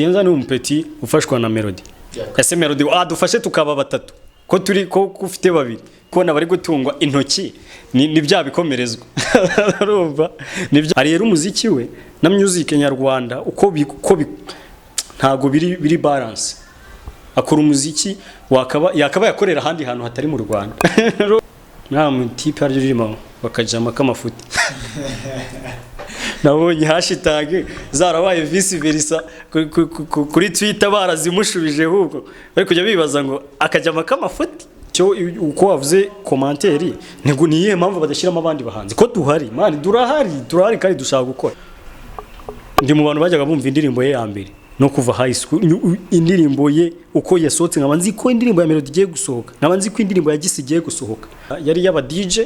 Yenza ni umpeti ufashwa na Melodie. Ese Melodie dufashe tukaba batatu. Ko turi ko ufite babiri. Kona bari gutungwa intoki ni bya bikomerezwa. Urumva? Ari rero umuziki we na music nyarwanda uko ntago biri balance. Akora umuziki yakaba yakorera handi hantu hatari mu Rwanda. Nta mutipe aririmo bakajama kamafuti. Nabonye hashtag zarabaye vice versa kuri Twitter barazimushubije ahubwo bari kujya bibaza ngo akajama kamafuti cyo uko wavuze commentaire ntego niye mpamvu badashiramo abandi bahanzi ko duhari mani durahari kandi dushaka gukora. Ndi mu bantu bajyaga bumva indirimbo ye ya mbere no kuva high school indirimbo ye uko yasohotse nkabanzi ko indirimbo ya Melodie igiye gusohoka nkabanzi ko indirimbo ya Agisiga igiye gusohoka yari yaba DJ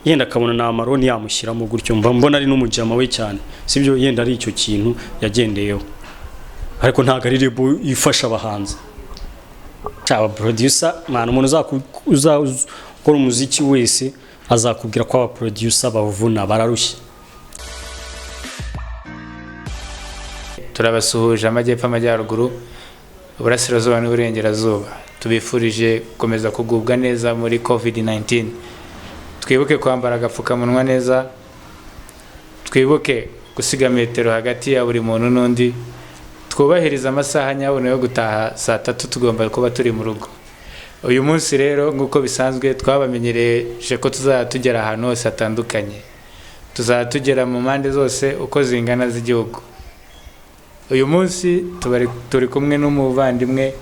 yenda kabona na Maroni yamushyiramo gutyo mbona ari n'umujama we cyane sibyo yenda ari icyo kintu yagendeyeho ariko ntago ari rebo ifasha abahanzi cyaba producer mwana umuntu uzakora umuziki wese azakubwira ko aba producer bavuna bararushye. Turabasuhuje amajyepfo amajyaruguru uburasirazuba n'uburengerazuba tubifurije gukomeza kugubwa neza muri COVID-19. Twibuke kwambara agapfukamunwa neza, twibuke gusiga metero hagati ya buri muntu n'undi, twubahiriza amasaha nyabona yo gutaha saa 3 tugomba kuba turi mu rugo. Uyu munsi rero nguko bisanzwe twabamenyereje ko tuzatugera ahantu hose hatandukanye, tuzatugera mu mande zose uko zingana z'igihugu. Uyu munsi turi kumwe n'umuvandimwe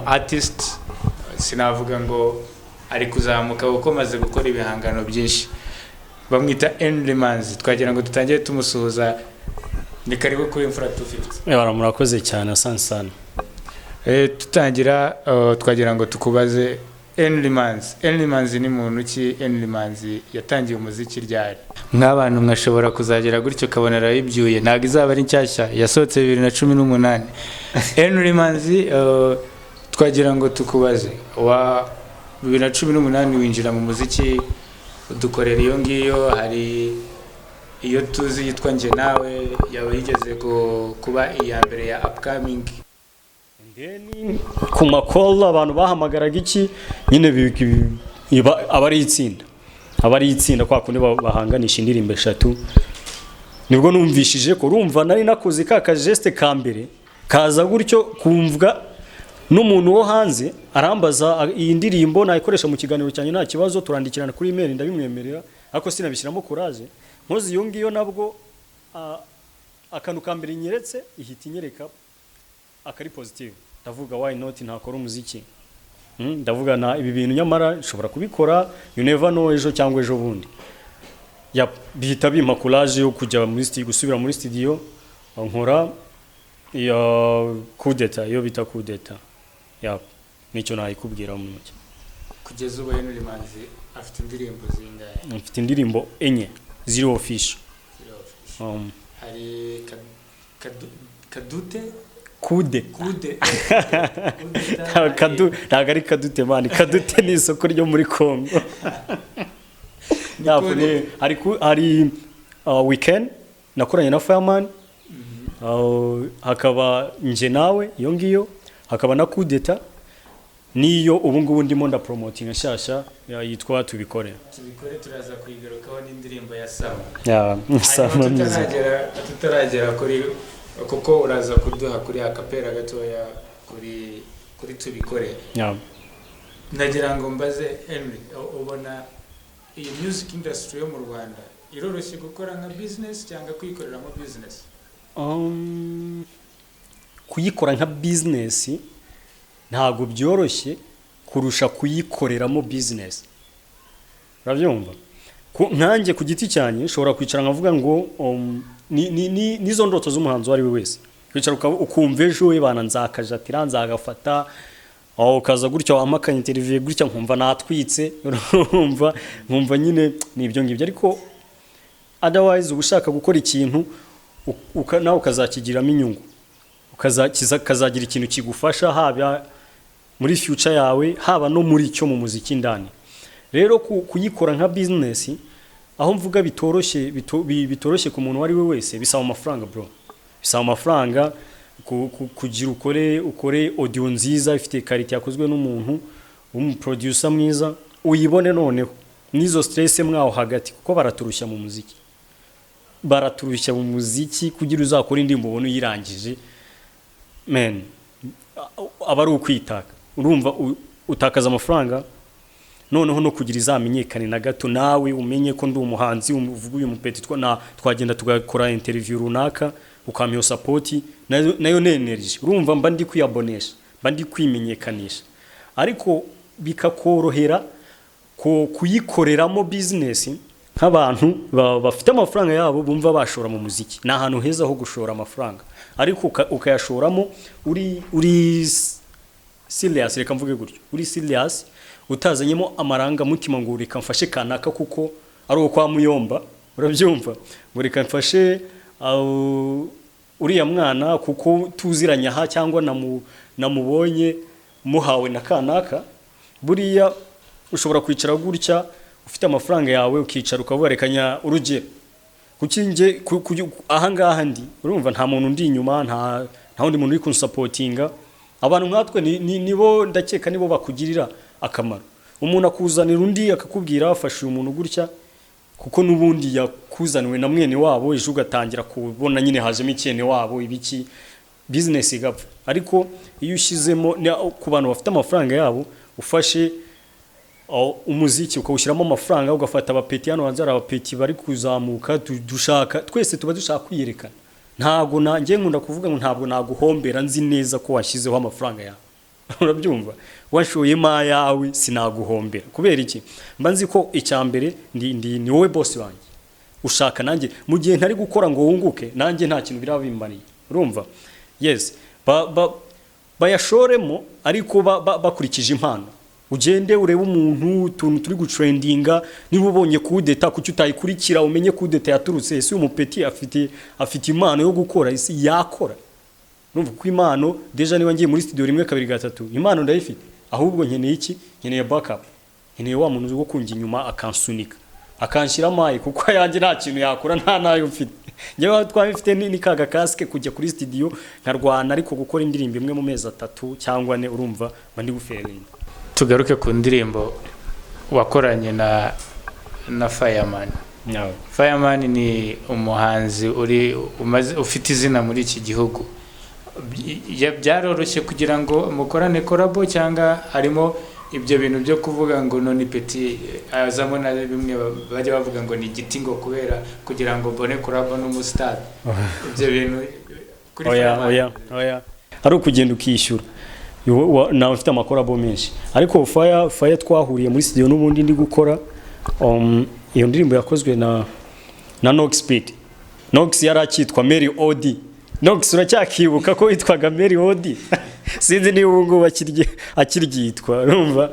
artist, sinavuga ngo ari kuzamuka uko maze gukora ibihangano byinshi, bamwita Ennly Manzi. Twagira ngo tutangire tumusuhuza, ni karibu kuri Imfura 250. Murakoze cyane asansana. Tutangira twagira ngo tukubaze Ennly Manzi. Ennly Manzi ni muntu ki? Ennly Manzi yatangiye umuziki ryari? Nk'abantu mwashobora kuzagera gutyo kabonera ibyuye, ntago izaba ari nshyashya, yasohotse 2018. Ennly Manzi twagira ngo tukubaze 2018 winjira mu muziki udukorera iyo ngiyo, hari iyo tuzi yitwa nje nawe yawe yigeze kuba iya mbere ya upcoming. Ndeni ku makola abantu bahamagaraga iki nyine abari itsinda kwa kundi bahanganisha indirimbo 3 nibwo numvishije ko urumva nari nakoze ka geste ka mbere kaza gutyo kumvwa n'umuntu wo hanze arambaza iyi ndirimbo nayikoresha mu kiganiro cyane nta kibazo turandikirana kuri email ndabimwemerera ariko sinabishyiramo courage nkoze iyo ngiyo nabwo akantu ka mbere nyeretse ihita inyereka akari positive ndavuga why not ntakora umuziki ndavuga na ibi bintu nyamara nshobora kubikora you never know ejo cyangwa ejo bundi bihita bimpa courage yo kujya muri studio gusubira muri studio nkora ya kudeta yo bita kudeta nicyo nayikubwira mu mucyo. Kugeza ubu Ennly Manzi afite indirimbo zingahe? Afite indirimbo 4 zero official. Hari kadute kude nagari kadute mani kadute ni isoko ryo muri Kongo. hari weekend nakoranye na Fireman, hakaba nje nawe iyo ngiyo, hakaba na kudeta niyo ubu ngubu ndimo nda promoting nshasha yitwa tubikore turaza kuyigarukaho n'indirimbo ya Sama. Sama tutaragera kuri kuko uraza kuduha kuri akapera gatoya kuri tubikore. Nagira ngo mbaze Ennly, ubona iyi music industry yo mu Rwanda iroroshye gukora nka business cyangwa kuyikoreramo business? Kuyikora nka business ntago byoroshye kurusha kuyikoreramo business. Urabyumva? Nkanjye ku giti cyane nshobora kwicara nkavuga ngo nizo ndoto z'umuhanzi wari wese. Kwicara ukumva ejo we bana nzakajatira nzagafata ukaza gutyo wamakanye interview gutya nkumva natwitse nkumva nyine nibyo ngibyo, ariko otherwise ubushaka gukora ikintu nawe ukazakigiramo inyungu ukazagira ikintu kigufasha haba muri future yawe haba no muri cyo mu muziki ndani. Rero kuyikora nka business aho mvuga bitoroshye ku muntu wari we wese bisaba amafaranga bro, bisaba amafaranga kugira ukore audio nziza ifite quality yakozwe n'umuntu producer mwiza uyibone noneho nizo stress mwaho hagati kuko baraturushya mu muziki kugira uzakora indirimbo ubone uyirangije men aba ari ukwitaka urumva utakaza amafaranga noneho no kugira izamenyekane na gato nawe umenye ko ndi umuhanzi uvuga uyu mupeti twagenda tugakora interview runaka ukampiyo support nayo energy urumva mba ndi kwiabonesha mba ndi kwimenyekanisha ariko bikakorohera kuyikoreramo business nk'abantu bafite amafaranga yabo bumva bashora mu muziki na ahantu heza ho gushora amafaranga ariko ukayashoramo uri serious reka mvuge gutyo uri serious utazanyemo amaranga mutima ngo reka mfashe kanaka kuko ari uko kwa muyomba urabyumva ngo reka mfashe uriya mwana kuko tuziranya ha cyangwa namubonye muhawe na kanaka buriya ushobora kwicara gutya ufite amafaranga yawe ukicara ukavurekanya urugero kukinge ahangaha ndi urumva nta muntu ndi inyuma nta wundi muntu uri kunsupport abantu nkatwe nibo ndakeka nibo bakugirira akamaro umuntu akuzanira undi akakubwira afashe umuntu gutya kuko nubundi yakuzanwe na mwene wabo ejo ugatangira kubona nyine hajemo icyene wabo ibiki business igapfa ariko iyo ushizemo ku bantu bafite amafaranga yabo ufashe umuziki ukawushyiramo amafaranga ugafata abapeti hano hanze abapeti bari kuzamuka dushaka twese tuba dushaka kwiyerekana ntago nanjye nkunda kuvuga ngo ntabwo naguhombera nzi neza ko washyizeho amafaranga yawe urabyumva washoyemo ayawe sinaguhombera kubera iki mba nzi ko icyambere ni wowe boss wanjye ushaka nanjye mu gihe ntari gukora ngo wunguke nanjye nta kintu birabimbaniye urumva yes bayashoremo ariko bakurikije impano ugende urebe umuntu tuntu turi gutrendinga niba ubonye kudeta kuki utayikurikira umenye kudeta yaturutse ese umupeti afite impano yo gukora isi yakora urumva ko impano deja niba ngiye muri studio rimwe kabiri gatatu impano ndayifite ahubwo nkeneye iki nkeneye backup nkeneye wa muntu wo kunjya inyuma akansunika akanshyira mayi kuko yanjye nta kintu yakora nta nayo mfite ngewe twabifite ni kaga casque kujya kuri studio nkarwana ariko gukora indirimbo imwe mu mezi 3 cyangwa 4 urumva bandi guferenga tugaruke ku ndirimbo wakoranye na Fireman. Fireman ni umuhanzi ufite izina muri iki gihugu. Byaroroshye kugira ngo mukorane collabo cyangwa harimo ibyo bintu byo kuvuga ngo none peti azamo na bimwe bajya bavuga ngo ni igiti ngo kubera kugira ngo bone collabo n'umustar. Ibyo bintu kuri oya ari ukugenda ukishyura nawe ufite amakorabo menshi ariko fire twahuriye muri studio n'ubundi ndi gukora iyo ndirimbo yakozwe na Nox Speed Nox yarakitwa Mary Odi Nox uracyakibuka ko yitwaga Mary Odi sinzi niba ubungu akiryitwa urumva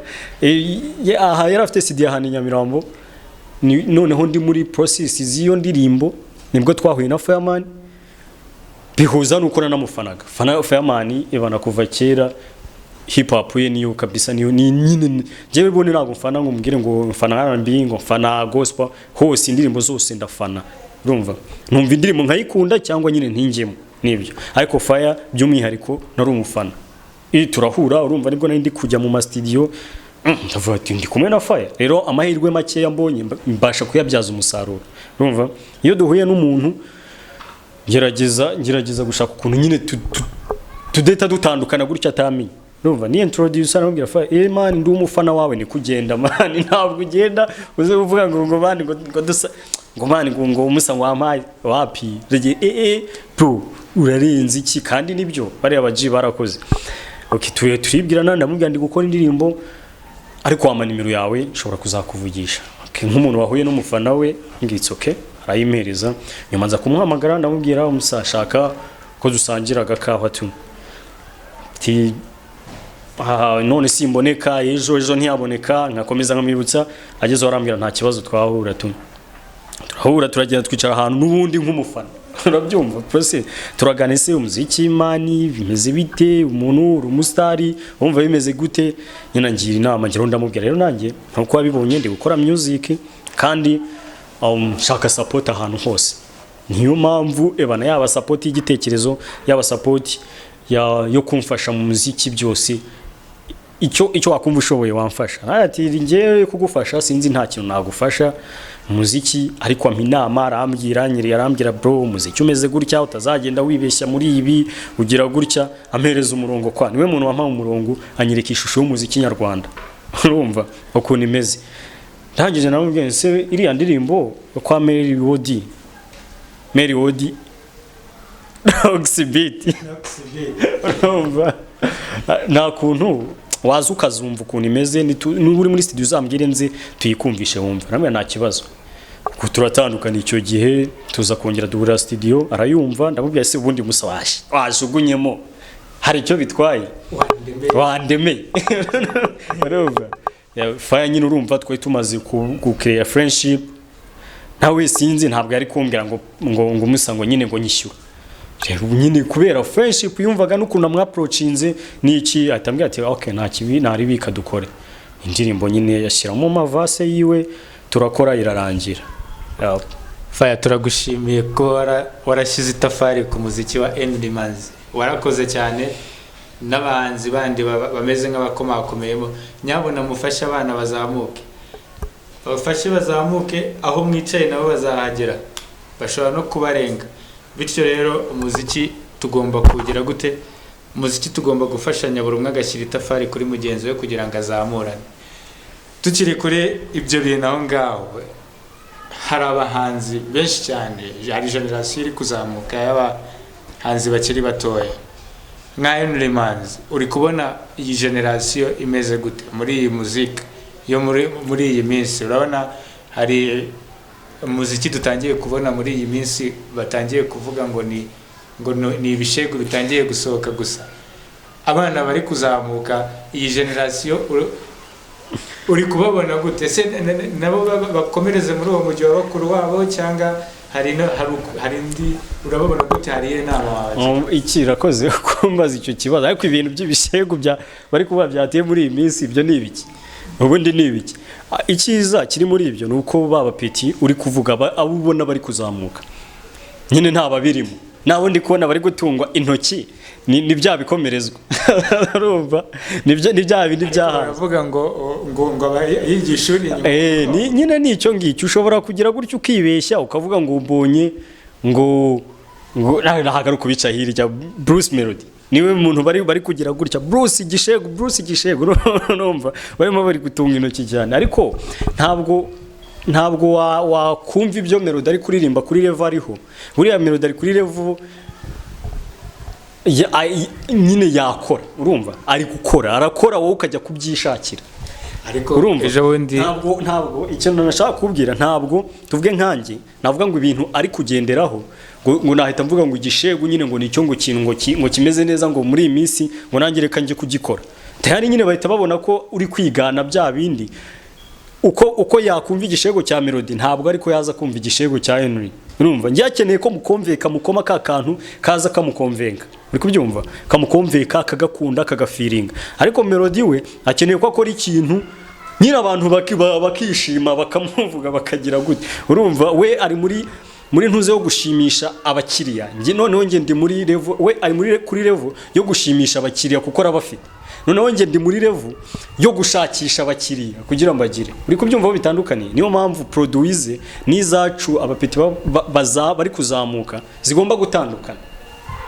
aha yarafite CD hano Nyamirambo noneho ndi muri process z'iyo ndirimbo nibwo twahuye na Fireman bihuza nuko namufanaga Fireman ibana kuva kera hip hop ye niyo kabisa niyo nyine jewe bone ntago mfana ngo mbwire ngo mfana R&B ngo mfana gospel hose indirimbo zose ndafana urumva numva indirimbo nkayikunda cyangwa nyine ntingemo nibyo ariko Fire by'umwihariko nari umufana turahura urumva nibwo nari ndi kujya mu studio ndavuga ati ndi kumwe na Fire rero amahirwe make yambonye mbasha kuyabyaza umusaruro urumva iyo duhuye n'umuntu gerageza gushaka ukuntu nyine tudeta dutandukana gutya atamenye urumva ni introduce arambwira Fire man ndi umufana wawe ni kugenda man ntabwo ugenda uze uvuga ngo bandi ngo dusa ngo man ngo umusa wampaye wapi rege bro urarenze iki kandi nibyo bari abaji barakoze okay turibwirana ndamubwira ndi gukora indirimbo ariko wama nimero yawe nshobora kuzakuvugisha okay nk'umuntu wahuye n'umufana we ngitse okay arayimereza nyuma nza kumuhamagara ndamubwira umusashaka ko dusangira agakawa tu ti none simboneka ejo ntiyaboneka nkakomeza nkamibutsa ageze arambwira nta kibazo twahura turahura turagenda twicara ahantu n'ubundi nk'umufana urabyumva process turaganise umuziki mani bimeze bite umuntu urumustari wumva bimeze gute nyina ngira inama ngiro ndamubwira rero nanjye nkuko wabibonye ndi gukora music kandi shaka support ahantu hose niyo mpamvu ebana yaba support y'igitekerezo yaba support yo kumfasha mu muziki byose icyo wakumva ushoboye wamfasha ati ngiye kugufasha sinzi nta kintu nagufasha muziki ariko ampa inama arambwira bro umuziki umeze gutya utazagenda wibeshya muri ibi ugira gutya ampereza umurongo kwa niwe muntu wampa umurongo anyereka ishusho y'umuziki nyarwanda urumva ukuntu imeze ndangije namubwiye se iriya ndirimbo kwa Melodie Oxybit urumva nta kuntu waza ukazumva ukuntu imeze n'uri muri studio uzambwire nze tuyikumvishe wumva namwe nta kibazo turatandukana icyo gihe tuza kongera duhura studio arayumva ndamubwiye se ubundi musa wajugunyemo hari icyo bitwaye wandemeye urumva faya nyine urumva twe tumaze ku-create friendship nawe sinzi ntabwo yari kumbwira ngo musango nyine ngo nyishyura nyine kubera friendship yumvaga n'ukuntu amwaprochinze n'iki atambwira ati okay nta kibi naribika dukore indirimbo nyine yashyiramo mavase yiwe turakora irarangira faya turagushimiye ko warashyize itafari ku muziki wa Ennly Manzi warakoze cyane n'abahanzi bandi bameze nk'abakomakomeyemo nyabona mufashe abana bazamuke aho mwicaye nabo bazahagera bashobora no kubarenga bityo rero umuziki tugomba kugira gute umuziki tugomba gufashanya buri umwe agashyira itafari kuri mugenzi we kugira ngo azamurane tukiri kuri ibyo bintu aho ngaho hari abahanzi benshi cyane hari generation iri kuzamuka y'abahanzi bakiri batoya nka Ennly Manzi uri kubona iyi generation imeze gute muri iyi muzika yo muri iyi minsi urabona hari umuziki dutangiye kubona muri iyi minsi batangiye kuvuga ngo ni ibishego bitangiye gusohoka gusa abana bari kuzamuka iyi generation uri kubabona gute se nabo bakomereze muri uwo mujyi wa bakuru wabo cyangwa hari indi urababona gute hari inama wawe iki rakoze kumbaza icyo kibazo ariko ibintu by'ibishego bari kuba byateye muri iyi minsi ibyo ni ibiki ubundi ni ibiki icyiza kiri muri ibyo nuko baba peti uri kuvuga abo ubona bari kuzamuka nyine nta babirimo naho ndi kubona bari gutungwa intoki ni bya bikomerezwa urumva ni bya bindi byahanze baravuga ngo abayigisha uri inyuma nyine nicyo ngicyo ushobora kugira gutyo ukibeshya ukavuga ngo umbonye ngo nahagaruka ubica hirya Bruce Melodie niwe muntu bari kugira gutya Bruce igishego urumva barimo bari gutunga intoki cyane ariko ntabwo wakumva ibyo Melodie ari kuririmba kuri level ariho buriya Melodie ari kuri level nyine yakora urumva ari gukora arakora wowe ukajya kubyishakira ariko ejo bundi ntabwo ikintu nashaka kubwira ntabwo tuvuge nkanjye navuga ngo ibintu ari kugenderaho ngo nahita mvuga ngo igishego nyine ngo nicyo ngo kintu ngo kimeze neza ngo muri iyi minsi ngo nangireka nje kugikora tayari nyine bahita babona ko uri kwigana bya bindi uko yakumva igishego cya Melodie ntabwo ariko yaza kumva igishego cya Ennly urumva ngiyakeneye ko mukomveka mukoma ka kantu kaza kamukomvenga uri kubyumva kamukomveka kagakunda kagafiringa ariko Melodie we akeneye ko akora ikintu nyine abantu bakishima bakamuvuga bakagira gute urumva we ari muri ntuze yo gushimisha abakiriya noneho nge ndi muri level we ari kuri level yo gushimisha abakiriya kuko arabafite noneho nge ndi muri level yo gushakisha abakiriya kugira ngo bagire uri kubyumva bitandukanye niyo mpamvu produise n'izacu abapeti bari kuzamuka zigomba gutandukana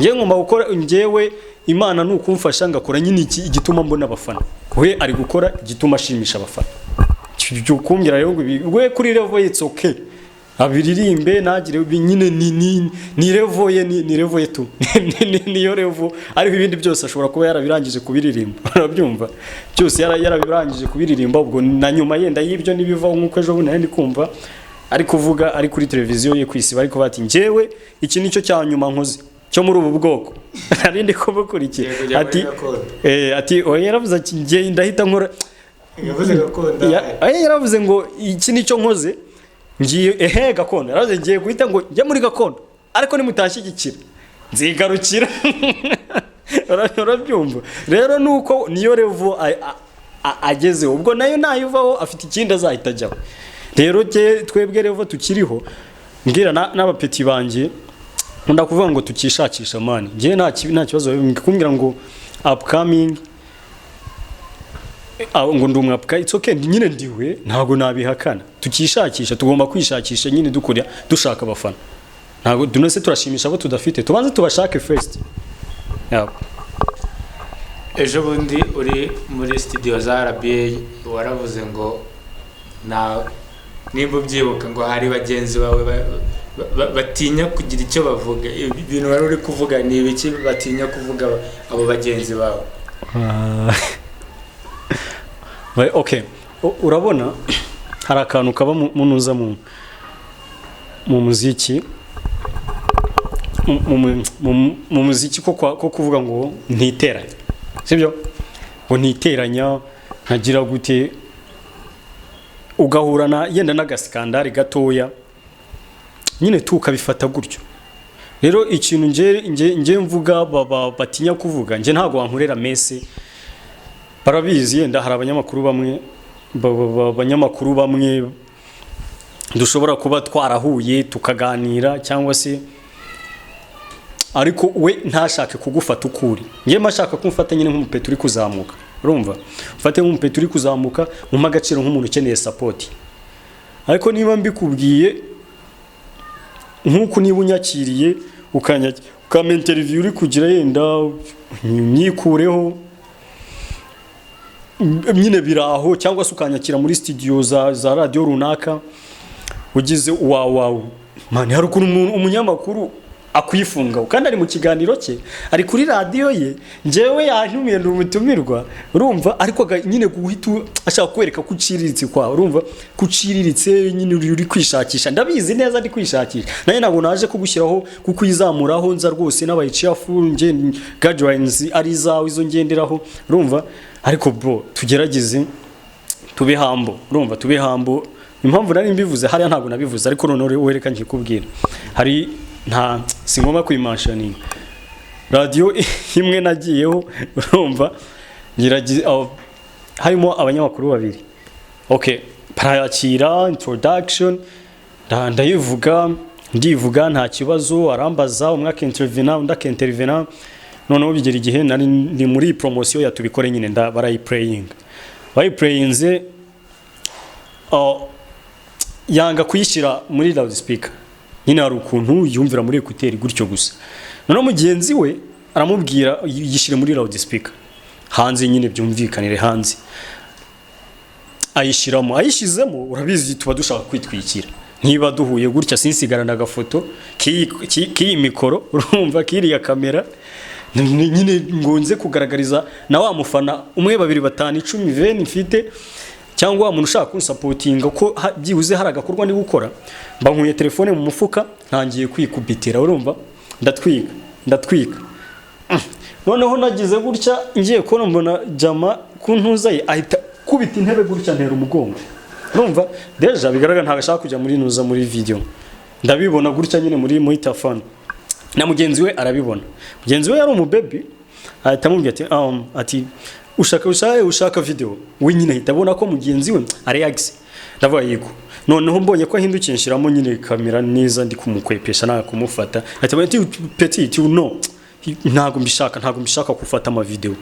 ngiye ngomba gukora ngewe Imana nukumfasha ngakora nyine igituma mbona abafana we ari gukora igituma ashimisha abafana cyo kumbwira rero we kuri level it's okay abiririmbe nagire nyine ni level ye tu niyo level ariko ibindi byose ashobora kuba yarabirangije kubiririmba urabyumva byose yarabirangije kubiririmba ubwo na nyuma yenda y'ibyo nibivaho nkuko ejo bundi ndi kumva ari kuvuga ari kuri televiziyo ye kwisi bari kubati njewe iki nicyo cya nyuma nkoze cyo muri ubu bwoko narindi kubukurikiye ati yaravuze ati ngiye ndahita nkora yaravuze ngo iki nicyo nkoze ngiye gakondo yaravuze ngiye guhita ngo njye muri gakondo ariko nimutashyigikira nzigarukira urabyumva rero nuko niyo level agezeho ubwo nayo nayivaho afite ikindi azahita ajyaho rero twebwe level tukiriho mbwira n'abapeti banjye nkunda kuvuga ngo tukishakisha mani ngiye nta kibazo kumbwira ngo upcoming ngo ndi umwapka it's okay nyine ndiwe ntago nabihakana tukishakisha tugomba kwishakisha nyine dukora dushaka abafana ntago dunese turashimisha abo tudafite tubanze tubashake first ejo bundi uri muri studio za RBA waravuze ngo nimba ubyibuka ngo hari bagenzi bawe batinya kugira icyo bavuga ibintu wari uri kuvuga ni ibiki batinya kuvuga abo bagenzi bawe okay urabona hari akantu kaba munuza mu muziki mu muziki ko kuvuga ngo ntiteranya sibyo ngo ntiteranya ntagira gute ugahurana yenda n'agaskandari gatoya nyine tukabifata gutyo rero ikintu nje mvuga batinya kuvuga nje ntago wankurera mese barabizi yenda hari abanyamakuru bamwe dushobora kuba twarahuye tukaganira cyangwa se ariko we ntashake kugufata ukuri ngiye mashaka kumfata nyine nk'umupeti uri kuzamuka urumva ufate nk'umupeti uri kuzamuka mu magaciro nk'umuntu ukeneye support ariko niba mbikubwiye nkuko niba unyakiriye ukama interview uri kugira yenda myikureho nyine biraho cyangwa se ukanyakira muri studio za radio runaka ugize wow man hari umunyamakuru akwifunga kandi ari mu kiganiro cye ari kuri radio ye njewe yantumiye n'umutumirwa urumva ariko nyine guhita ashaka kwereka kuciriritse kwa urumva kuciriritse nyine uri kwishakisha ndabizi neza ndi kwishakisha naye ntabwo naje kugushyiraho kukwizamuraho nza rwose n'abayicafu nje guidelines ari zawe izo ngenderaho urumva ariko bro tugerageze tube hambo urumva tube hambo impamvu nari mbivuze hariya ntabwo nabivuze ariko none wereka nkikubwira hari nta singoma kwimanshaninga radio imwe nagiyeho urumva harimo abanyamakuru babiri okay parayakira introduction ndivuga nta kibazo arambaza umwaka intervena undaka intervena noneho bigera igihe nari ni muri promotion ya tubikore nyine bayiplayinze yanga kuyishyira muri loudspeaker nyine hari ukuntu yumvira muri ekuteri gutyo gusa noneho mugenzi we aramubwira yishyire muri loudspeaker hanze nyine byumvikanire hanze ayishizemo urabizi tuba dushaka kwitwikira niba duhuye gutya sinsigarana agafoto k'iyi mikoro urumva kiriya kamera nyine ngonze kugaragariza na wa mufana umwe babiri batanu 10 veni mfite cyangwa umuntu ushaka kunsapotinga ko byibuze hari agakorwa ni gukora bankuye telefone mu mufuka ntangiye kwikubitira urumva ndatwika noneho nagize gutya ngiye ko mbona jama kuntuzaye ahita kubita intebe gutya ntera umugongo urumva deja bigaragara ntagashaka kujya muri nuza muri video ndabibona gutya nyine muri telefone na mugenzi we arabibona mugenzi we yari umubebi ahita amubwira ati ushaka video we nyine ahita abona ko mugenzi we ari agisiga ndavuga yego noneho mbonye ko ahindukiye nshiramo nyine kamera neza ndi kumukwepesha naga kumufata ati petit ntago mbishaka gufata ama video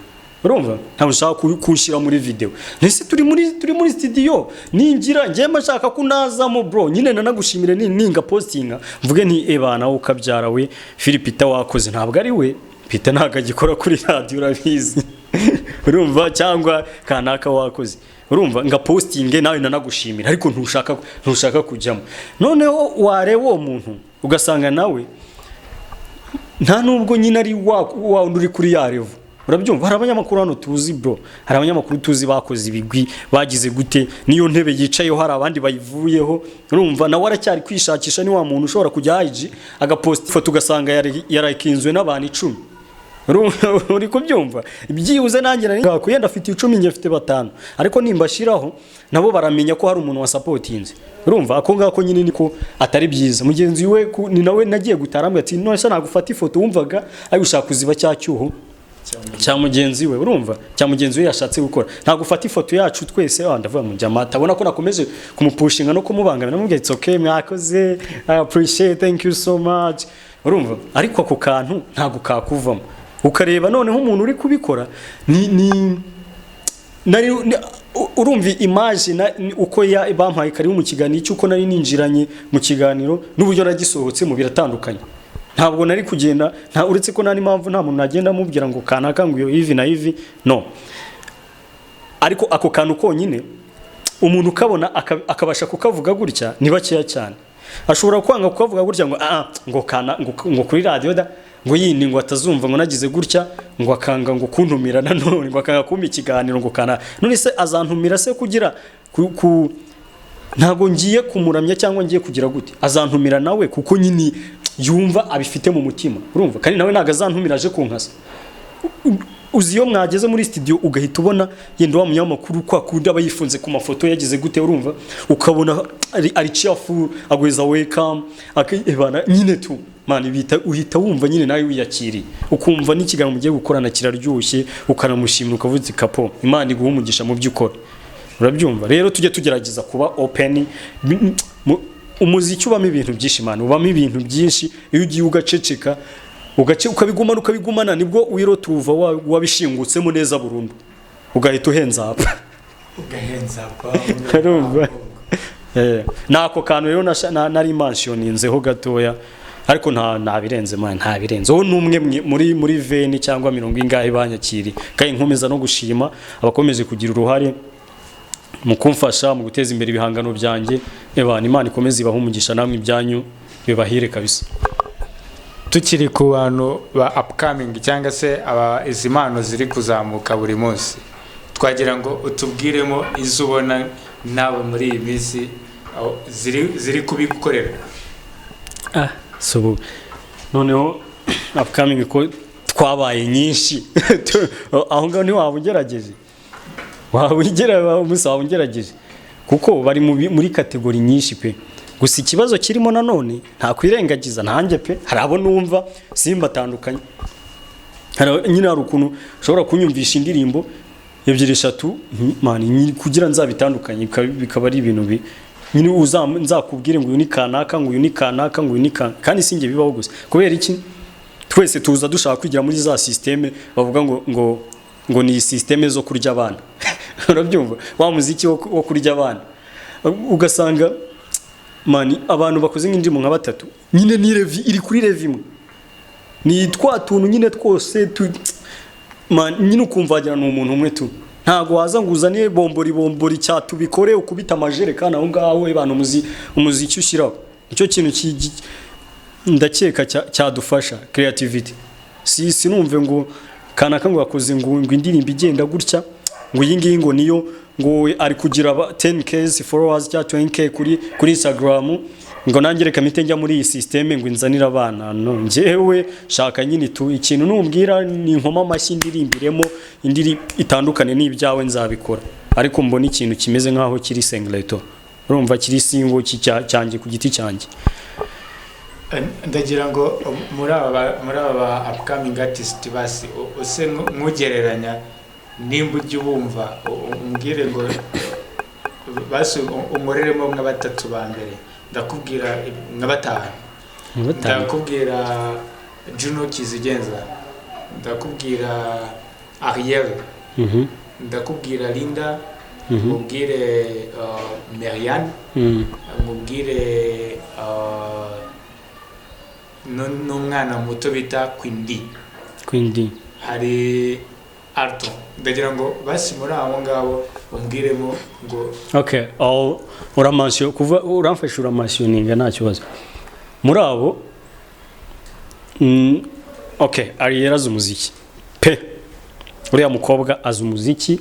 urumva ntago nshaka kunshira muri video nese turi muri studio ningira ngiye mashaka kunazamo bro nyine nanagushimire ninga postinga mvuge nti ebana ukabyara we Philipita wakoze ntabwo ari we Peter ntago agikora kuri radio urabizi urumva cyangwa kanaka wakoze urumva nga postinge nawe nanagushimira ariko ntushaka kujyamo noneho wareba uwo muntu ugasanga nawe nta nubwo nyine ari wa uri kuri yarevo urabyumva hari abanyamakuru hano tuzi bro hari abanyamakuru tuzi bakoze ibigwi bagize gute niyo ntebe yicayeho hari abandi bayivuyeho urumva nawe aracyari kwishakisha ni wa muntu ushobora kujya IG agapost ifoto ugasanga yarakinzwe n'abantu 10 uri kubyumva ibyibuze nanjye nako yenda afite 10 nge afite 5 ariko nimbashiraho nabo baramenya ko hari umuntu wa supportinze urumva ako ngako nyine niko atari byiza mugenzi we ni nawe nagiye gutarambwa ati none se nagufata ifoto wumvaga ari gushaka kuziba cyacyuho cya mugenzi we, urumva, cya mugenzi we yashatse gukora. Ntabwo ufata ifoto yacu twese ndavuga mu jama tabona ko nakomeje kumupushinga no kumubangamira, namubwiye it's okay, mwakoze, I appreciate, thank you so much, urumva. Ariko ako kantu ntabwo kakuvamo, ukareba noneho umuntu uri kubikora urumva image uko bampaye kari mu kiganiro cyuko nari ninjiranye mu kiganiro n'uburyo nagisohotse mu biratandukanye. Ntabwo nari kugenda uretse ko nani mpamvu nta muntu nagenda mubwira ngo kanaka ngo hivi na hivi, no. Ariko ako kantu konyine umuntu ukabona akabasha kukavuga gutya ni bakeya cyane. Ashobora kwanga kukavuga gutya ngo kuri radio da ngo yindi ngo atazumva ngo nagize gutya ngo akanga ngo kuntumira nanone ngo akanga kumpa ikiganiro ngo kana none se azantumira se kugira ntago ngiye kumuramya cyangwa ngiye kugira gute, azantumira nawe kuko nyini yumva abifite mu mutima, urumva. Kandi nawe ntago azantumira aje kunkasa. Uzi iyo mwageze muri studio ugahita ubona yenda wa munyamakuru kwa kundi aba yifunze ku mafoto yagize gute, urumva, ukabona ari cheerful, agweza welcome akibana nyine tu mani uhita wumva nyine nawe wiyakiriye, ukumva n'ikiganiro mugiye gukorana kiraryoshye, ukanamushimira ukavuze kapo, Imana iguha umugisha mu by'ukora, urabyumva. Rero tujye tugerageza kuba open. Umuziki ubamo ibintu byinshi, Imana ubamo ibintu byinshi. Iyo ugiye ugaceceka ukabigumana nibwo wirotuva wabishingutsemo neza burundu, ugahita uhenza urumva. Nako kantu rero nari mentioninzeho gatoya, ariko nta birenze man, nta birenze. Uwo numwe muri veni cyangwa 70 ingahe banyakiri, kandi nkomeza no gushima abakomeje kugira uruhare mu kumfasha mu guteza imbere ibihangano byanjye. Imana ikomeze ibaha umugisha, namwe ibyanyu bibahire kabisa. Tukiri ku bantu ba upcoming cyangwa se izi impano ziri kuzamuka buri munsi, twagira ngo utubwiremo izo ubona nawe muri iyi minsi ziri kubigukorera. So noneho upcoming ko twabaye nyinshi aho ngaho ni waba ungerageje kuko bari muri kategori nyinshi pe. Gusa ikibazo kirimo nanone nta kwirengagiza, nanjye pe hari abo numva simbatandukanye. Nyine hari ukuntu ushobora kunyumvisha indirimbo 2-3 mani kugira nzabitandukanye bikaba ari ibintu nyine nzakubwire ngo uyu ni kanaka ngo uyu ni kanaka ngo uyu ni kanaka, kandi singe bibaho gusa. Kubera iki twese tuza dushaka kwigira muri za systeme bavuga ngo ni systeme zo kurya abana urabyumva, wa muziki wo kurya abana. Ugasanga mani abantu bakoze nk'indirimbo nka 3 nyine ni revi iri kuri revi imwe, ni twatuntu nyine twose nyine ukumva agira n'umuntu umwe tu. Ntago waza nguzaniye bombori cyatubikore ukubita amajerekana aho ngaho abantu umuziki ushyiraho. Icyo kintu ndakeka cyadufasha creativity. Sinumve ngo kanaka ngo yakoze ngo indirimbo igenda gutya ngo iyi ngo niyo ngo ari kugira 10k followers cyangwa 20k kuri Instagram ngo nanjye reka mite njya muri iyi system ngo inzanira abana. No, njyewe shaka nyine tu ikintu numbwira ni nkoma amashyi ndirimbiremo indiri itandukane n'ibyawe nzabikora, ariko mbona ikintu kimeze nkaho kiri singleto, urumva kiri singo cyanjye ku giti cyanjye. Ndagira ngo muri aba upcoming artist basi use nkugereranya nimba ujye ubumva umbwire ngo basi umureremo nka 3 ba mbere. Ndakubwira nka 5. Ndakubwira Juno Kizigenza, ndakubwira Ariel, ndakubwira Linda, mubwire Marianne, mubwire n'umwana muto bita Quindi. Hari Arto. Ndagira ngo basi muri abo ngabo umbwiremo ngo okay, uramansiyo kuva uramfasha uramansiyoninga nta kibazo muri abo. Okay, Ariel azi umuziki pe, uriya mukobwa azi umuziki.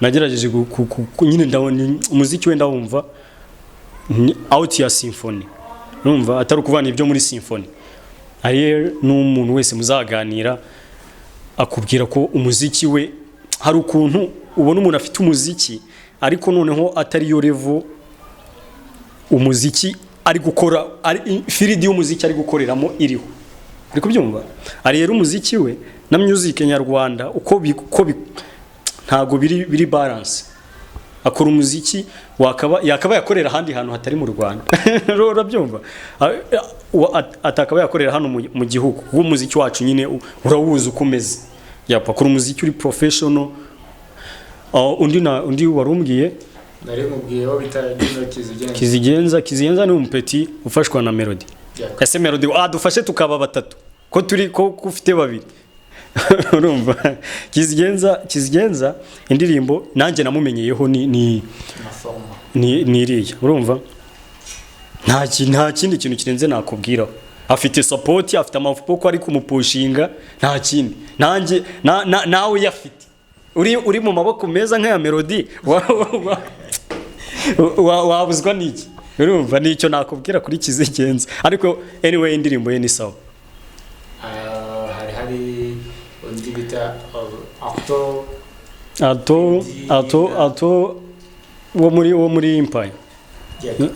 Nagerageje nyine ndabona umuziki we ndawumva out ya symphony, urumva atari ukuvana ibyo muri symphony. Ariel n'umuntu wese muzaganira akubwira ko umuziki we hari ukuntu ubona umuntu afite umuziki ariko noneho atari yo level umuziki ari gukora, ari firidi y'umuziki ari gukoreramo iriho, uri kubyumva ari rero umuziki we na music nyarwanda ntago biri balance akora umuziki yakaba yakorera handi hantu hatari mu Rwanda urabyumva atakaba yakorera hano mu gihugu kuko umuziki wacu nyine urawuzi ukomeze akora umuziki uri professional undi warumbwiye nari mubwiye wo bita kizigenza ni umupeti ufashwa na Melodie ese Melodie adufashe tukaba batatu ko turi ko ufite babiri urumva kizigenza indirimbo nanjye namumenyeyeho ni iriya urumva nta kindi kintu kirenze nakubwira afite support afite amafuko ari kumupushinga nta kindi nanjye nawe yafite uri mu maboko meza nk'aya Melodie wabuzwa n'iki urumva nicyo nakubwira kuri kizigenza ariko anyway indirimbo ye ni sawa hari undi bita Alto wo muri Empire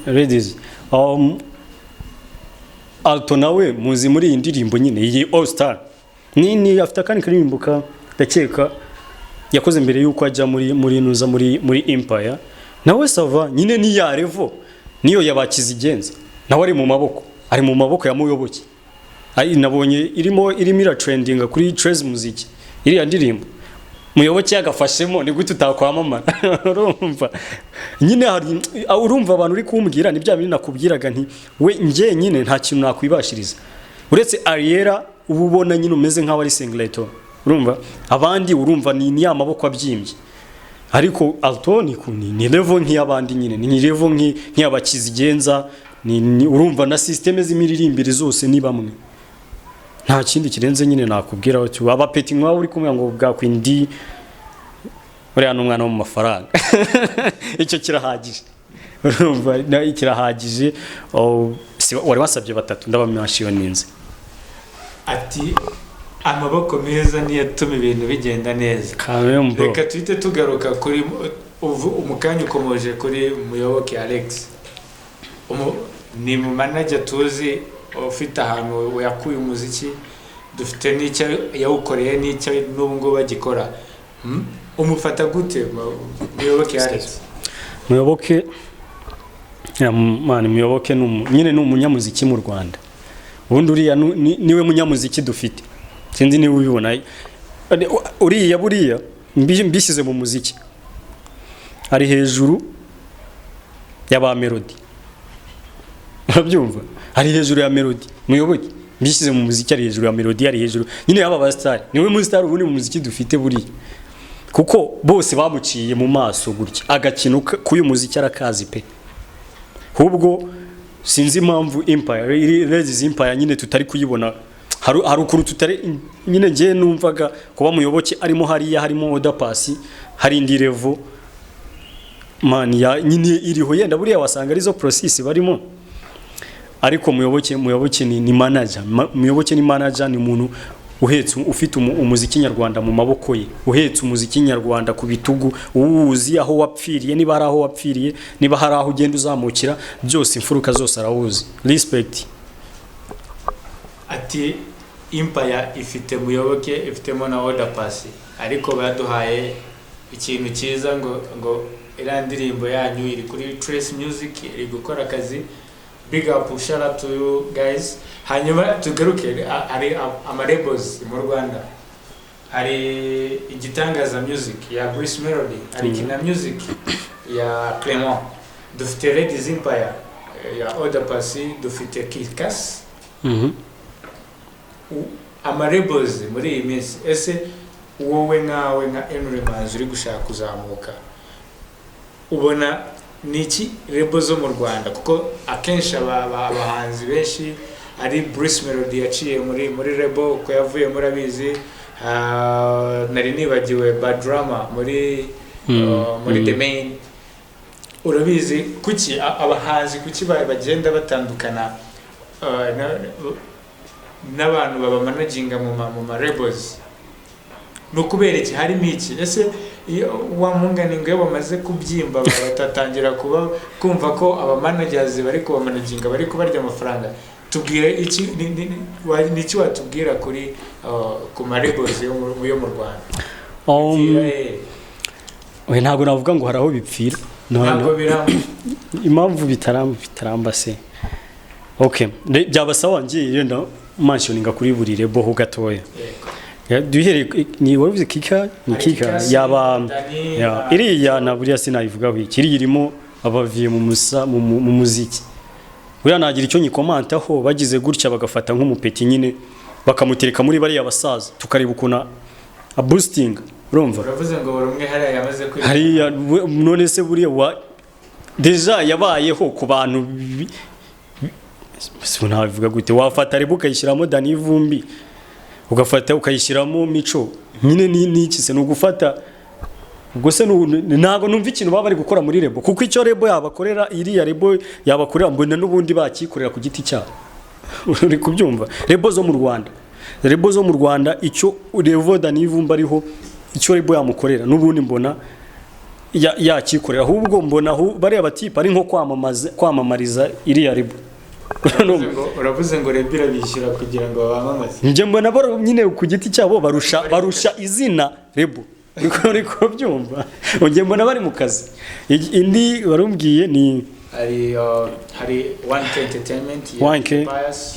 ladies Alto nawe muzi muri iyi ndirimbo nyine iyi All Star ni afite akandi karirimbuka ndakeka yakoze mbere yuko ajya muri Empire nawe sava nyine ni ya revo niyo yabakizigenza nawe ari mu maboko ya Muyoboke nabonye irimo ira trending kuri Trace Music iriya ndirimbo Muyoboke agafashemo ni gute utakwamamara urumva nyine urumva abantu uri kumbwira ni bya bindi nakubwiraga nti we nje nyine nta kintu nakwibashiriza uretse Ariera ububona nyine umeze nk'aho ari singleton urumva abandi urumva ni ya maboko abyimbye ariko Alto ni level nk'iyabandi nyine ni level nk'iyabakizigenza urumva na systeme z'imiririmbire zose ni bamwe nta kindi kirenze nyine nakubwira cyo abapeti nk'aho uri kumwe ngo bwa kwindi uri hano umwana wo mu mafaranga icyo kirahagije urumva kirahagije wari wasabye batatu ndabamashioninze ati amaboko meza niyo atuma ibintu bigenda neza reka tuhite tugaruka kuri umukanya ukomoje kuri Muyoboke Alex ni mu manager tuzi ufite ahantu yakuye umuziki dufite n'icyo yawukoreye n'icyo n'ubu ngo bagikora umufata gute Muyoboke Alex Muyoboke Muyoboke nyine ni umunyamuziki mu Rwanda ubundi uriya niwe munyamuziki dufite sinzi niba ubibona buriya mbishyize mu muziki ari hejuru y'aba Melodie urabyumva ari hejuru ya Melodie Muyoboke mbishyize mu muziki ari hejuru ya Melodie ari hejuru nyine yaba abastar niwe mu star ubundi mu muziki dufite buriya kuko bose bamuciye mu maso gutya agakino k'uyu muziki arakazi pe hubwo sinzi impamvu Empire Ladies Empire nyine tutari kuyibona hari ukuru tutari nyine ngiye numvaga kuba Muyoboke arimo hariya harimo Oda Pasi hari indi level man ya nyine iriho yenda buriya wasanga arizo process barimo ariko Muyoboke ni manager Muyoboke ni manager ni umuntu uhetse ufite umuziki nyarwanda mu maboko ye uhetse umuziki nyarwanda ku bitugu uwuzi aho wapfiriye niba ari aho wapfiriye niba hari aho ugenda uzamukira byose imfuruka zose arawuzi respect ati Empire ifite Muyoboke ifitemo na Oda Pasi ariko baduhaye ikintu cyiza ngo iriya ndirimbo yanyu iri kuri Trace Music iri gukora akazi big up shout out to you guys hanyuma tugaruke hari amarabels mu Rwanda hari igitangaza music ya Bruce Melodie hari kina music ya Clement dufite Ladies Empire ya Oda Pasi dufite Kikas amarabels muri iyi minsi ese wowe nkawe nka Ennly Manzi uri gushaka kuzamuka ubona niki rebo zo mu Rwanda kuko akenshi abahanzi benshi ari Bruce Melodie yaciye muri rebo ko yavuye muri abizi nari nibagiwe Badrama muri The Main urabizi kuki abahanzi kuki bagenda batandukana n'abantu baba managinga mu rebels no kubera iki harimo iki ese wa mungani ngo bamaze kubyimba batatangira kuba kumva ko aba managers bari kuba managinga bari kubarya amafaranga tubwire iki n'iki watubwira kuri ku marebozi yo mu Rwanda. we ntabwo navuga ngo haraho bipfira ntabwo biramba impamvu bitaramba se. Okay, byabasaba ngiye yenda mentioninga kuri buri rebo ho gatoya. Duhere ni wavuze kika yaba iriya na buriya sinayivuga wiki irimo abaviye mu muziki. Buriya nagira icyo nyikomantaho bagize gutya bagafata nk'umupeti nyine bakamutereka muri bari abasaza tukareba ukuna a boosting. Urumva uravuze ngo rumwe hariya yamaze kuri hariya none se buriya wa deja yabayeho ku bantu nabivuga gute wafata rebo ukayishyiramo Dani Vumbi ugafata ukayishyiramo Mico nyine n'iki se no gufata ubwo se ntago numva ikintu baba bari gukora muri rebo kuko icyo rebo yabakorera iriya rebo yabakorera mbona n'ubundi bakikorera ku giti cyabo. Uri kubyumva rebo zo mu Rwanda icyo revo Dani Vumbi ariho icyo rebo yamukorera n'ubundi mbona yakikorera ahubwo mbona bari abatipa ari nko kwamamariza iriya rebo. Uravuze ngo rebo irabishyura kugira ngo bamamaze. Nje mbona baro nyine ku giti cyabo barusha izina rebo. Ariko byumva nje mbona bari mu kazi. Indi barumbwiye ni hari 1K entertainment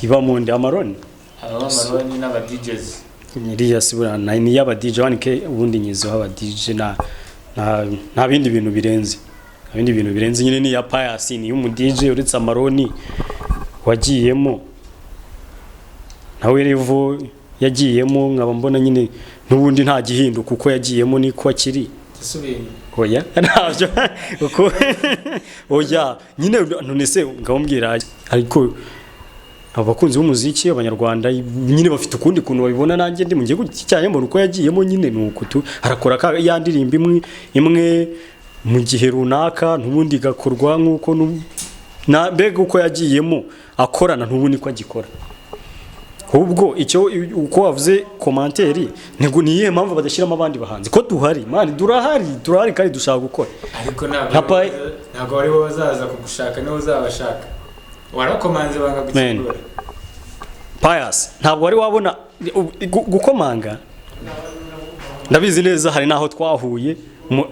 iba mu ndi amaroni n'aba DJs iriya sibura ni yaba DJ 1K ubundi nyizo haba DJ nta bindi bintu birenze nyine ni ya Pius ni y'umu DJ uretse amaroni wagiyemo nawe revo yagiyemo nkaba mbona nyine n'ubundi nta gihindu kuko yagiyemo niko akiri oya ntabyo kuko oya nyine none se ngambwira ariko abakunzi b'umuziki abanyarwanda nyine bafite ukundi kuntu babibona nanjye ndi mu gihe cyane mbona uko yagiyemo nyine nuko tu arakora yandirimba imwe mu gihe runaka n'ubundi gakorwa nkuko na mbega uko yagiyemo akorana n'ubundi ko agikora. Ubwo icyo uko wavuze komanteri nego niye mpamvu badashyiramo abandi bahanzi ko duhari man durahari kandi dushaka gukora ariko ntabwo bari bo bazaza kugushaka niho uzabashaka warakomanze banga gukigura Pius ntabwo wari wabona gukomanga ndabizi neza hari naho twahuye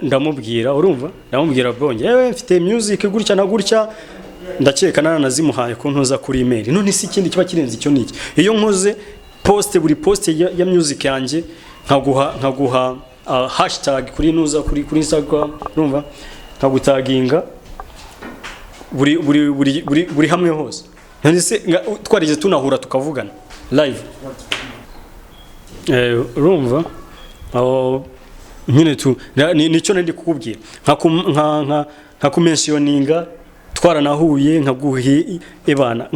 ndamubwira urumva ndamubwira bonge mfite music gutya na gutya ndakeka nanazimuhaye ko ntuza kuri email none si ikindi kiba kirenze icyo niki iyo nkoze buri post ya music yanjye nkaguha hashtag kuri nuza kuri Instagram urumva nkagutaginga buri hamwe hose none se twarije tunahura tukavugana live urumva nyine nicyo ndi kukubwira nka kumentioninga twaranahuye nkaguhe ebana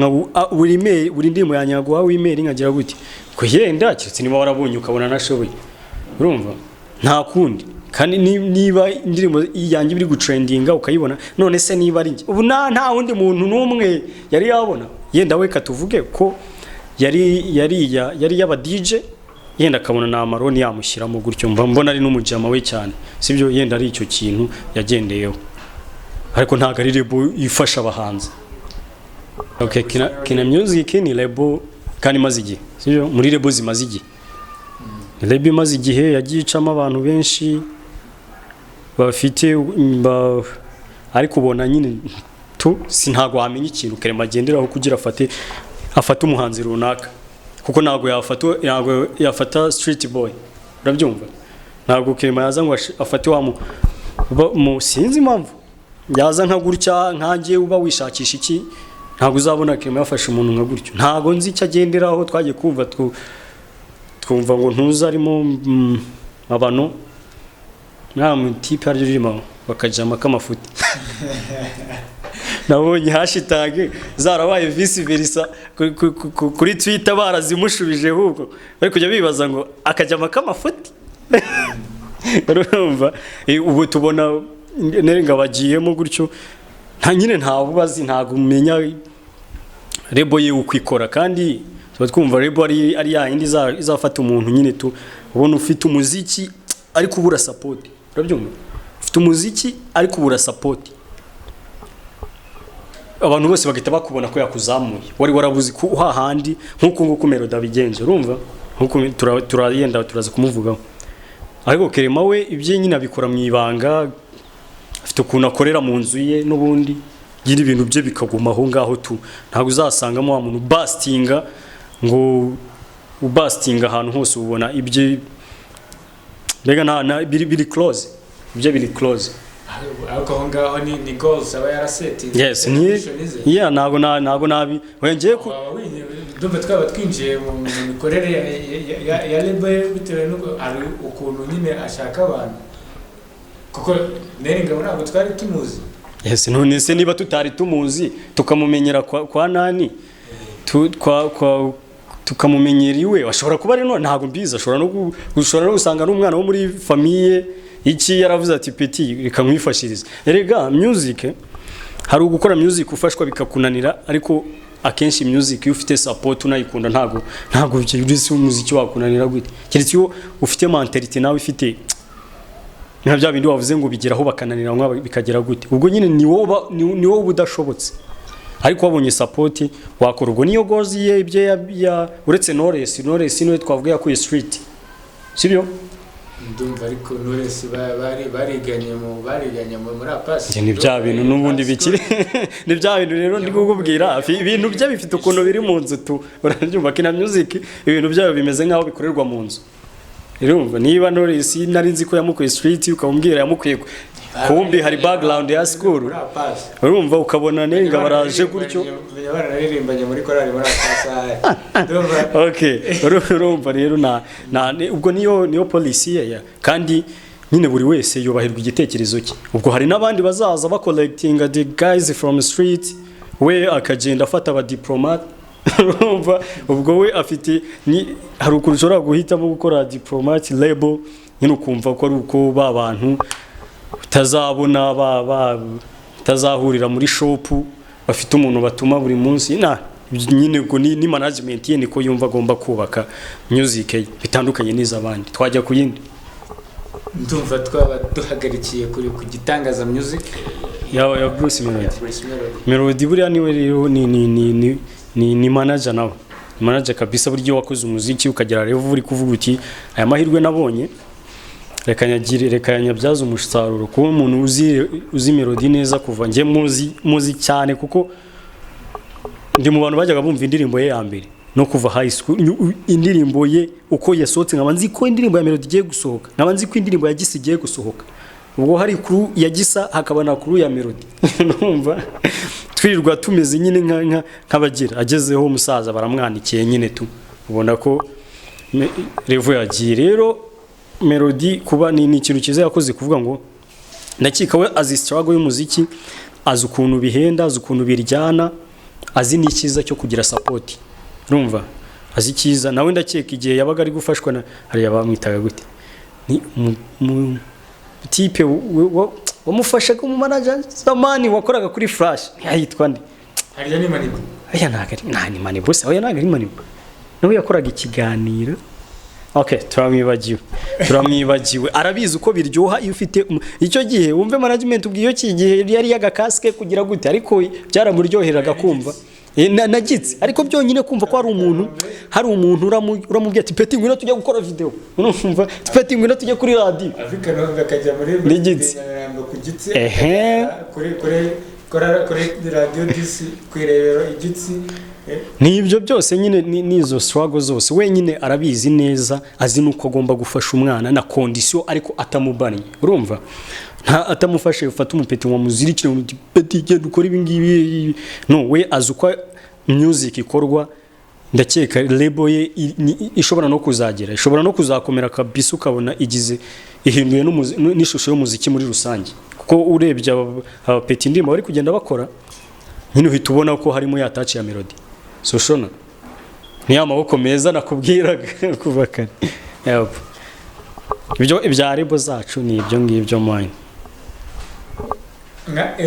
buri ndimo yanyaguha email nkagira gute ko yenda cyitse niba warabonye ukabona nashoboye urumva nta kundi kandi niba indirimo yanjye biri gutrendinga ukayibona none se niba ari ubu nta wundi muntu numwe yari yabona yenda we katuvuge ko yari yaba DJ yenda akabona na amaroni yamushyiramo gutyo mbona ari n'umujama we cyane sibyo yenda ari icyo kintu yagendeyeho ariko ntago ari rebo ifasha abahanzi. Okay, kina music ni rebo kandi mazigihe sibyo muri rebo zimazigihe rebo imazigihe yagicamo abantu benshi bafite ariko ubona nyine ntago wamenya ikintu kerema agenderaho kugira afate umuhanzi runaka kuko ntago yafata street boy urabyumva ntago kerema yaza ngo afate mu sinzi impamvu yaza nka gutya nkangiye uba wishakisha iki ntago uzabona kerema yafashe umuntu nka gutyo ntago nzi icyo agenderaho twagiye kumva twumva ngo ntuza arimo abantu nta mutipe aririmo bakajama kamafuti nabonye hashtag zarabaye vice versa kuri Twitter barazimushubije ahubwo bari kujya bibaza ngo akajama kamafuti urumva ubu tubona nerenga bagiyemo gutyo nta nyine ntabubazi ntago umenya rebo ye ukwikora kandi twumva rebo ari ya indi izafata umuntu nyine ubona ufite umuziki ariko ubura support urabyumva ufite umuziki ariko ubura support abantu bose bagita bakubona ko yakuzamuye wari warabuzi ko hahandi nkuko nguko Melodie abigenje urumva nkuko turayenda turaza kumuvugaho ariko Kerema we ibye nyine abikora mu ibanga afite ukuntu akorera mu nzu ye n'ubundi gira ibintu bye bikaguma aho ngaho tu ntabwo uzasangamo wa muntu bastinga ngo ubastinga ahantu hose ubona ibye mbega na biri close ibye biri close ariko aho ngaho ni goals aba yarasetting yes ni ntago nabi wengeye ku ndumva twaba twinjiye mu mikorere ya label bitewe n'uko ari ukuntu nyine ashaka abantu kuko neringa ntabwo twari tumuzi yes none se niba tutari tumuzi tukamumenyera kwa nani tukamumenyera iwe ashobora kuba ari ntago mbiza ashobora no gusanga n'umwana wo muri famille iki yaravuze ati peti reka mwifashirize erega music hari ugukora music ufashwa bikakunanira ariko akenshi music iyo ufite support unayikunda ntago byurisi umuziki wakunanira gute kiretse yo ufite mentality nawe ifite nka bya bindi wavuze ngo bigeraho bakananira nka bikagera gute ubwo nyine ni wowe budashobotse ariko wabonye support wakora ubwo niyo goals ye ibye ya uretse Knowless niwe twavuga yakuye street sibyo ndumva ariko Knowless bariganye muri apasi ni bya bintu n'ubundi bikiri ni bya bintu rero ndi kukubwira ibintu bye bifite ukuntu biri mu nzu tu urabyumva kina music ibintu byayo bimeze nkaho bikorerwa mu nzu urumva niba Knowless nari nzi ko yamukuye street ukamubwira yamukuye kumbi hari background ya school urumva ukabona nenga baraje gutyo bararirimbanye muri korali muri akasa okay urumva rero ubwo niyo policy ya kandi nyine buri wese yubahirwa igitekerezo cye ubwo hari nabandi bazaza ba collecting the guys from the street we akagenda afata aba diplomat urumva ubwo we afite hari ukurusha guhitamo gukora diplomat label nyine ukumva ko ari uko babantu utazabona utazahurira muri shop bafite umuntu batuma buri munsi nyine ubwo ni management ye niko yumva agomba kubaka music bitandukanye n'izabandi twajya ku yindi ndumva twaba duhagarikiye ku gitangaza music ya Bruce Melodie buriya niwe rero ni manager nawe manager kabisa buryo wakoze umuziki ukagera rero uri kuvuga uti aya mahirwe nabonye reka yanyabyaza umusaruro kuba umuntu uzi Melodie neza kuva nge muzi cyane kuko ndi mu bantu bajyaga bumva indirimbo ye ya mbere no kuva high school indirimbo ye uko yasohotse nkabanzi ko indirimbo ya Melodie igiye gusohoka nkabanzi ko indirimbo ya Agisiga igiye gusohoka ubwo hari kuru ya Gisa hakaba na kuru ya Melodie numva twirirwa tumeze nyine nk'abagira agezeho umusaza baramwandikiye nyine tu ubona ko revo yagiye rero Melodie kuba ni ikintu kiza yakoze kuvuga ngo ndakika we azi struggle y'umuziki azi ukuntu bihenda azi ukuntu biryana azi n'ikiza cyo kugira support urumva azi kiza nawe ndakeka igihe yabaga ari gufashwa na hari abamwitaga gute ni type wamufasha ko mu manager zamani wakoraga kuri flash yitwa nde hariya ni Manibo aya nta ni Manibo se oya ntaga ni Manibo nawe yakoraga ikiganiro okay turamwibagiwe arabizi uko biryoha iyo ufite icyo gihe wumve management ubwiyo kigihe yari yagakaske kugira gute ariko byaramuryoheraga kumva nagitse ariko byonyine kumva ko hari umuntu uramubwiye ati peti ngwino tujya gukora video urumva peti ngwino tujya kuri radio Afrika no bakajya muri Nyamirambo ku gitsi kuri radio disi kwirebero igitsi nibyo byose nyine nizo struggle zose wenyine arabizi neza azi nuko agomba gufasha umwana na condition ariko atamubanye urumva nta atamufashe ufata umupeti wa muzirikire mu peti genda ukora ibi ngibi no we azuko music ikorwa ndakeka label ye ishobora no kuzagera ishobora no kuzakomera kabisa ukabona igize ihinduye n'ishusho y'umuziki muri rusange kuko urebye abapeti ndimo bari kugenda bakora nyine uhita ubona ko harimo yataci ya Melodie so shona ni amaboko meza nakubwiraga kuva kare ibyo ibya rebo zacu ni ibyo ngibyo mine nka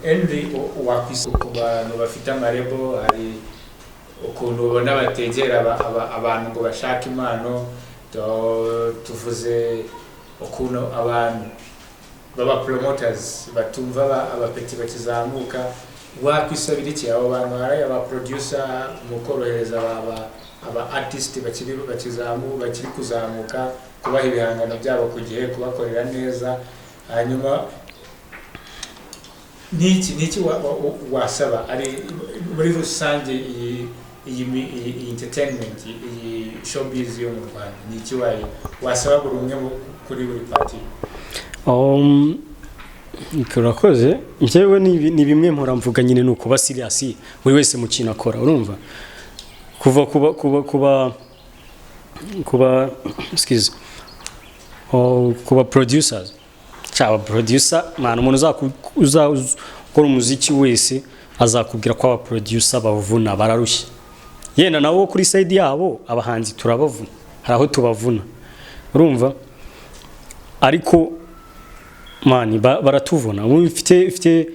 Ennly wakwise ku bantu bafite amarebo hari ukuntu ubona bategera abantu ngo bashaka impano tuvuze ukuntu abantu baba promoters batumva abapeti bakizamuka wakwisabira iki abo bantu hari aba producer mu korohereza aba artist bakiri kuzamuka kubaha ibihangano byabo ku gihe kubakorera neza hanyuma niki wasaba ari muri rusange iyi entertainment iyi showbiz yo mu Rwanda niki wasaba buri umwe kuri buri party Urakoze njyewe ni bimwe mpora mvuga nyine nuko ba serious buri wese mu kintu akora urumva kuba excuse kuba producers cyaba producer man umuntu uzakora umuziki wese azakubwira ko aba producer bavuna bararushye yenda nawo kuri side yabo abahanzi turabavuna haraho tubavuna urumva ariko mani baratuvuna ufite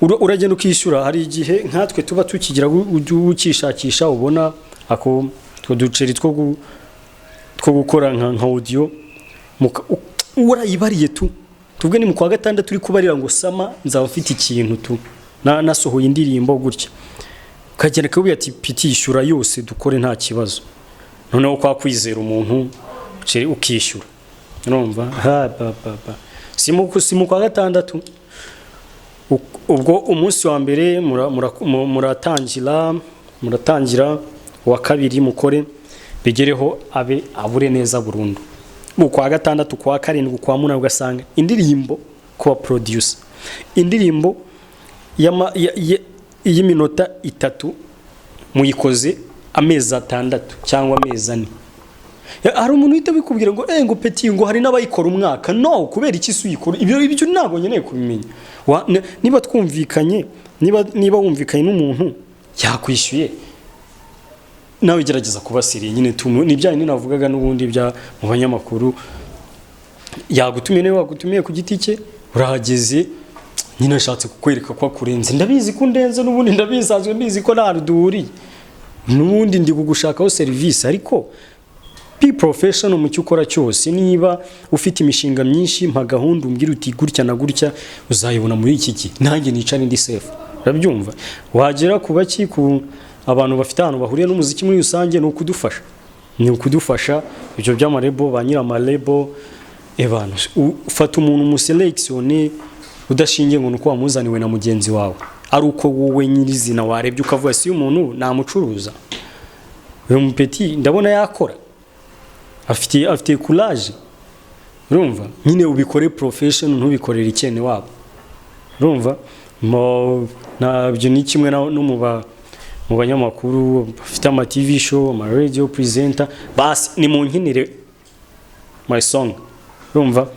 uragenda ukishyura hari igihe nkatwe tuba tukigira ukishakisha ubona ako duceri two gukora nka audio urayibariye tuvuge ni mu kwa gatandatu turi kubarira ngo sama nzaba mfite ikintu nasohoye indirimbo gutya kagenda kabwiye ati pitishyura yose dukore nta kibazo noneho kwa kwizera umuntu ceri ukishyura urumva simu kwa gatandatu ubwo umunsi wa mbere muratangira wa kabiri mukore bigereho abure neza burundu mu kwa gatandatu kwa karindwi kwa munani ugasanga indirimbo kuba producer indirimbo y'iminota 3 muyikoze amezi 6 cyangwa amezi 4 hari umuntu uhita bikubwira ngo ngo peti ngo hari n'abayikora umwaka no kubera iki suyikora ibyo ntabwo nkeneye kubimenya niba twumvikanye niba wumvikanye n'umuntu yakwishyuye nawe gerageza kubasiriye nyine nibyaye navugaga n'ubundi bya mu banyamakuru yagutumiye nawe wagutumiye ku giti cye urahageze nyine ashatse kukwereka ko akurenze ndabizi ko ndenze n'ubundi ndabisanzwe mbizi ko nta ruduri n'ubundi ndi kugushakaho service ariko be professional mu cyo ukora cyose niba ufite imishinga myinshi mpa gahunda umbwira uti gutya na gutya uzayibona muri iki gihe nanjye nicane ndi safe urabyumva wagera kubaki ku abantu bafite ahantu bahuriye n'umuziki muri rusange ni ukudufasha ibyo by'amarebo ba nyiramarebo ebana ufata umuntu umuselectione udashingiye ngo nuko wamuzaniwe na mugenzi wawe ari uko wowe nyirizina warebye ukavuga si umuntu namucuruza uyu mupeti ndabona yakora afite courage urumva nyine ubikore professional ntubikorera ikene wabo urumva nabyo ni kimwe no mu banyamakuru bafite ama TV show ama radio presenter basi ni mu nkinire my song urumva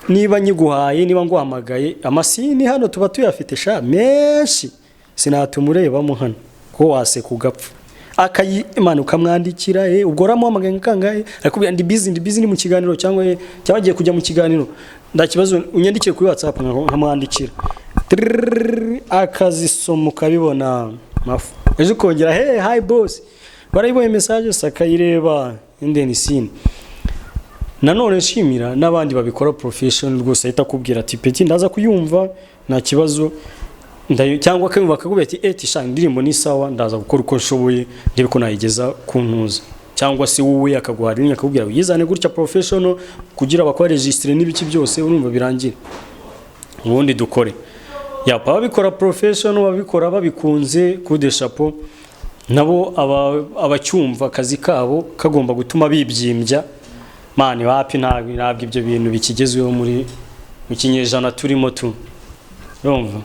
niba nyiguhaye niba nguhamagaye amasini hano tuba tuyafite sha menshi sinatumurebamo hano ko wase kugapfa akayimana ukamwandikira ubwo ramuhamagaye kangahe akubwira ndi busy ni mu kiganiro cyangwa cyabagiye kujya mu kiganiro ndakibazo unyandikire kuri WhatsApp nkamwandikira akazisoma ukabibona mafu ejo kongera hi boss barayibonye message sakayireba indeni scene nanone nshimira n'abandi babikora professional rwose ahita kubwira ati peti ndaza kuyumva nta kibazo cyangwa kayumva akakubwira ati eti sha indirimbo ni sawa ndaza gukora uko nshoboye ndebe ko nayigeza ku ntuza cyangwa se wowe akaguhara rimwe akakubwira uyizane gutya professional kugira bakora registre n'ibiki byose urumva birangira ubundi dukore yapa babikora professional babikora babikunze kude chapeau nabo abacyumva akazi kabo kagomba gutuma bibyimbya mani wapi ntabwo ibyo bintu bikigezweho muri mu kinyejana turimo urumva